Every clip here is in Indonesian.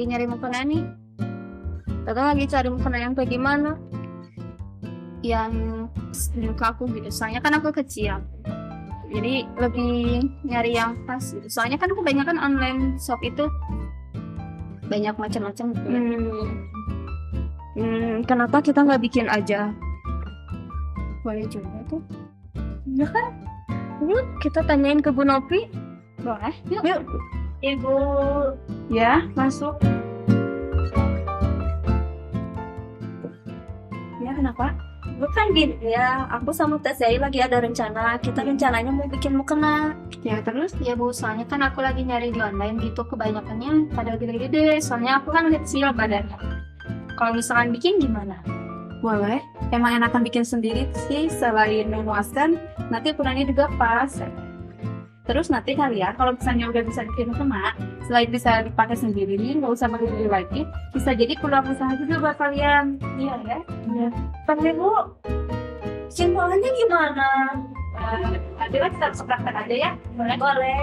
lagi nyari mukena nih. Kakak lagi cari mukena yang kayak gimana? Yang ke aku gitu. Soalnya kan aku kecil. Jadi lebih nyari yang pas gitu. Soalnya kan kebanyakan online shop itu banyak macam-macam gitu ya. Kenapa kita nggak bikin aja? Boleh juga tuh. Ya kan? Yuk kita tanyain ke Bu Nopi. Boleh? Yuk. Ibu. Ya, masuk. Ya, kenapa? Bukan gini ya, aku sama Teh Zai lagi ada rencana. Kita rencananya mau bikin mukena. Ya terus ya Bu, soalnya kan aku lagi nyari di online gitu, kebanyakannya pada gede-gede. Soalnya aku kan kecil badannya. Kalau misalkan bikin gimana? Boleh. Emang enakan bikin sendiri sih, selain memuaskan, nanti ukurannya juga pas. Terus nanti kalian kalau misalnya udah bisa bikin mukena, selain bisa dipakai sendiri nih, nggak usah beli lagi, bisa jadi peluang usaha juga buat kalian. Iya ya? Iya. Tapi Bu, simpulannya gimana? Nanti lah kita seprakkan aja ya. Boleh. Boleh.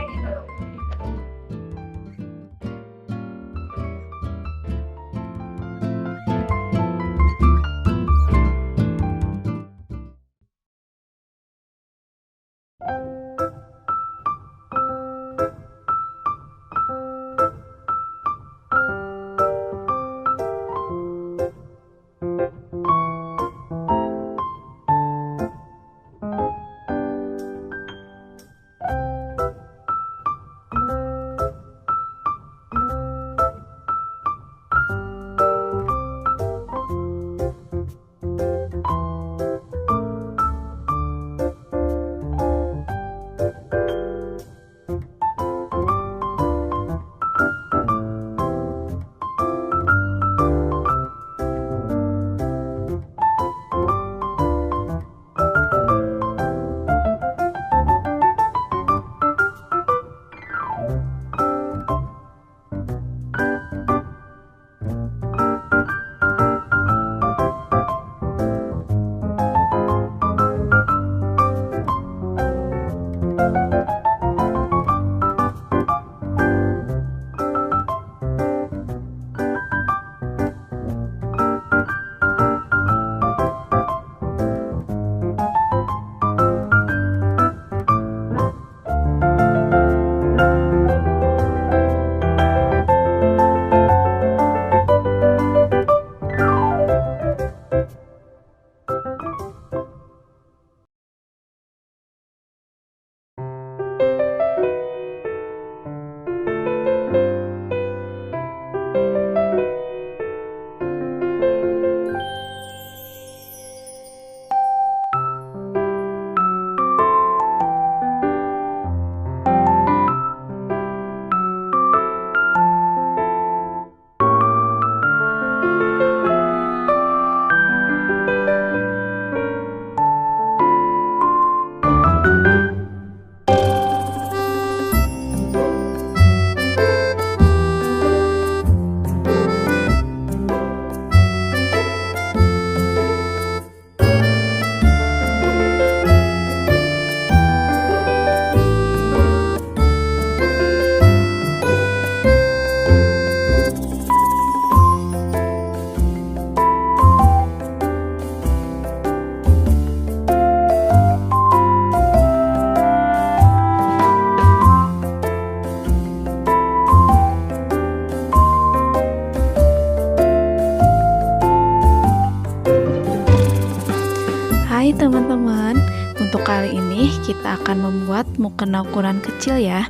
Hai teman-teman, untuk kali ini kita akan membuat mukena ukuran kecil ya,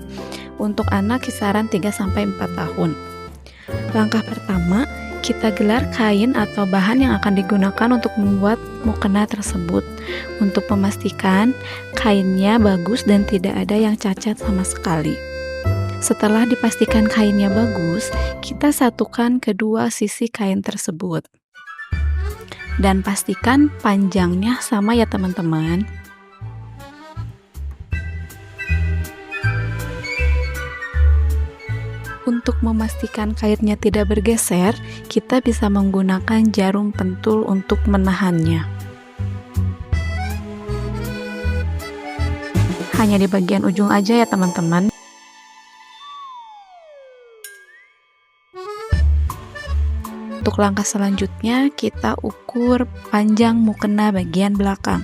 untuk anak kisaran 3-4 tahun. Langkah pertama, kita gelar kain atau bahan yang akan digunakan untuk membuat mukena tersebut. Untuk memastikan kainnya bagus dan tidak ada yang cacat sama sekali. Setelah dipastikan kainnya bagus, kita satukan kedua sisi kain tersebut. Dan pastikan panjangnya sama ya teman-teman. Untuk memastikan kainnya tidak bergeser, kita bisa menggunakan jarum pentul untuk menahannya. Hanya di bagian ujung aja ya teman-teman. Untuk langkah selanjutnya, kita ukur panjang mukena bagian belakang,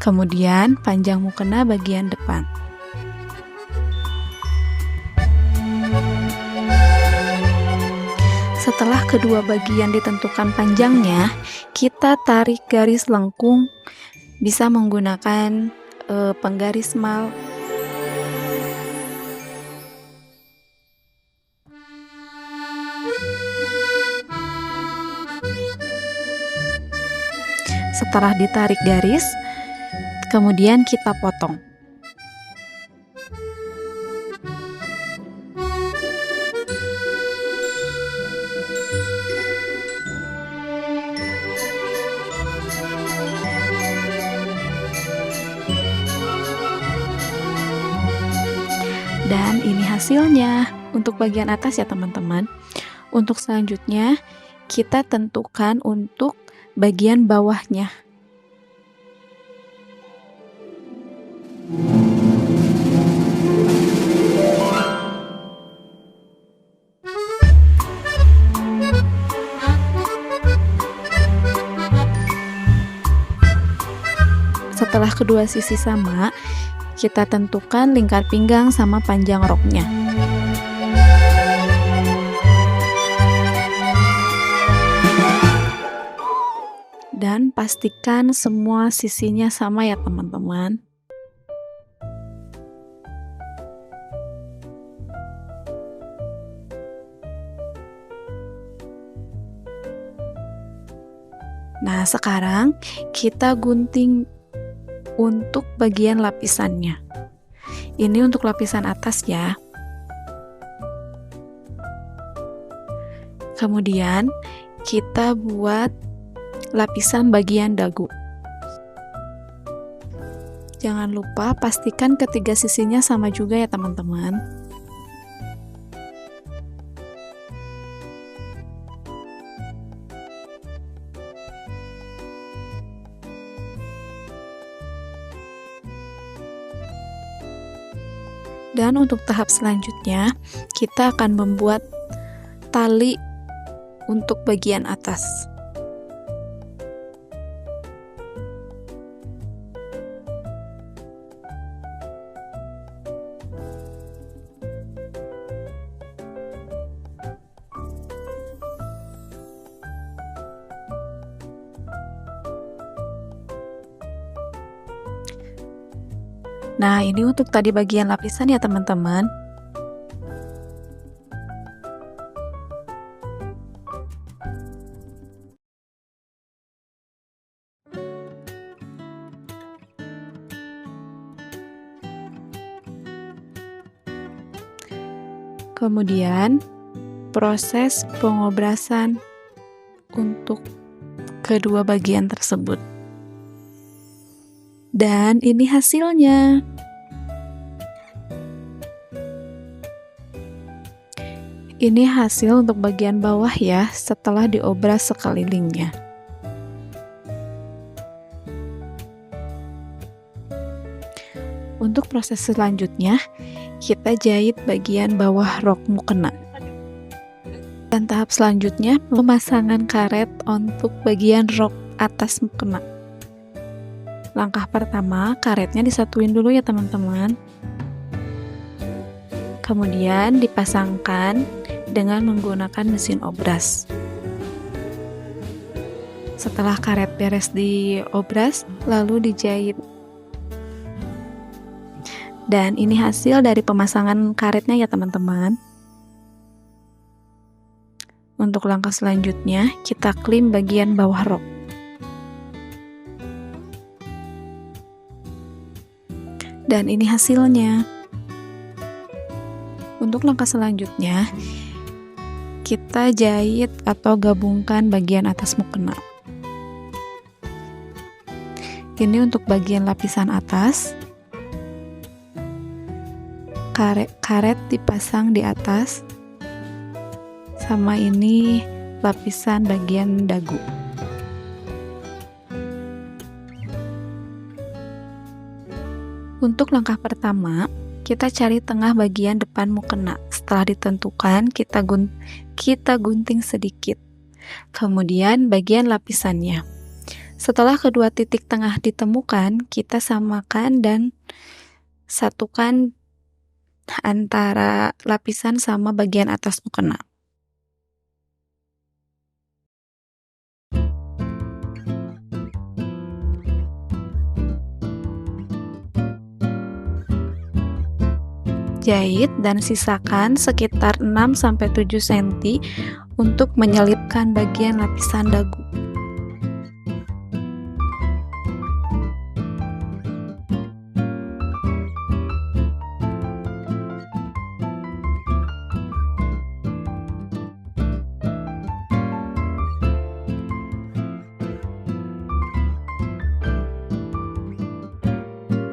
kemudian panjang mukena bagian depan. Setelah kedua bagian ditentukan panjangnya, kita tarik garis lengkung, bisa menggunakan penggaris mal. Setelah ditarik garis, kemudian kita potong. Dan ini hasilnya untuk bagian atas ya teman-teman. Untuk selanjutnya kita tentukan untuk bagian bawahnya. Setelah kedua sisi sama, kita tentukan lingkar pinggang sama panjang roknya. Dan pastikan semua sisinya sama ya teman-teman. Nah, sekarang kita gunting untuk bagian lapisannya. Ini untuk lapisan atas ya. Kemudian kita buat lapisan bagian dagu. Jangan lupa pastikan ketiga sisinya sama juga ya teman-teman. Dan untuk tahap selanjutnya, kita akan membuat tali untuk bagian atas. Nah, ini untuk tadi bagian lapisan ya teman-teman. Kemudian, proses pengobrasan untuk kedua bagian tersebut. Dan ini hasilnya. Ini hasil untuk bagian bawah ya, setelah diobras sekelilingnya. Untuk proses selanjutnya, kita jahit bagian bawah rok mukena. Dan tahap selanjutnya, pemasangan karet untuk bagian rok atas mukena. Langkah pertama, karetnya disatuin dulu ya teman-teman. Kemudian dipasangkan dengan menggunakan mesin obras. Setelah karet beres diobras, lalu dijahit. Dan ini hasil dari pemasangan karetnya ya teman-teman. Untuk langkah selanjutnya, kita klim bagian bawah rok. Dan ini hasilnya. Untuk langkah selanjutnya, kita jahit atau gabungkan bagian atas mukena. Ini untuk bagian lapisan atas. Karet dipasang di atas. Sama ini lapisan bagian dagu. Untuk langkah pertama, kita cari tengah bagian depan mukena. Setelah ditentukan, kita gunting sedikit. kemudian bagian lapisannya. Setelah kedua titik tengah ditemukan, kita samakan dan satukan antara lapisan sama bagian atas mukena. Jahit dan sisakan sekitar 6-7 cm untuk menyelipkan bagian lapisan dagu.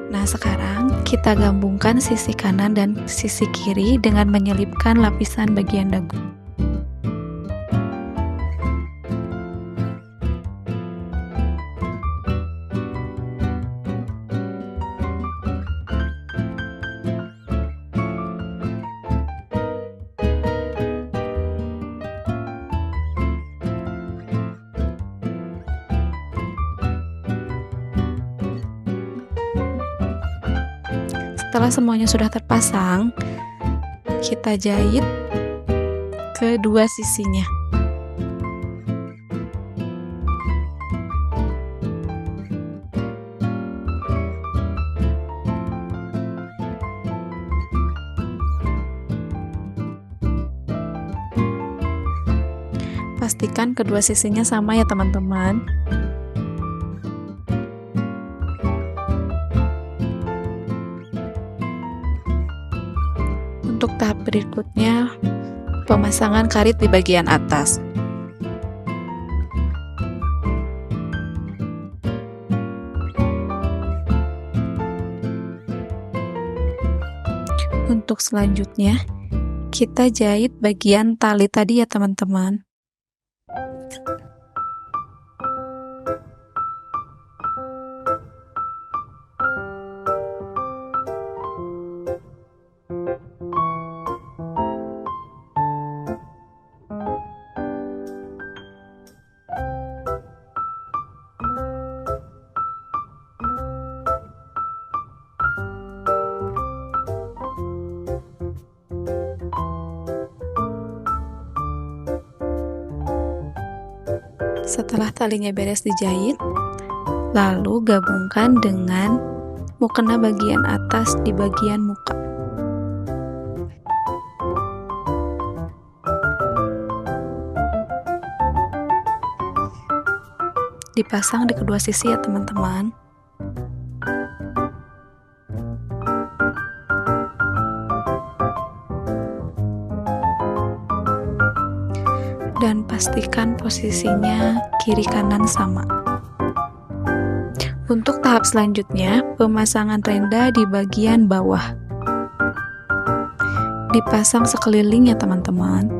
Nah, sekarang kita gabungkan sisi kanan dan sisi kiri dengan menyelipkan lapisan bagian dagu. Setelah semuanya sudah terpasang, kita jahit kedua sisinya. Pastikan kedua sisinya sama ya teman-teman. Untuk tahap berikutnya, pemasangan karit di bagian atas. Untuk selanjutnya, kita jahit bagian tali tadi ya teman-teman. Setelah talinya beres dijahit, lalu gabungkan dengan mukena bagian atas di bagian muka. Dipasang di kedua sisi ya teman-teman. Dan pastikan posisinya kiri kanan sama. Untuk tahap selanjutnya, pemasangan renda di bagian bawah. Dipasang sekeliling ya teman-teman.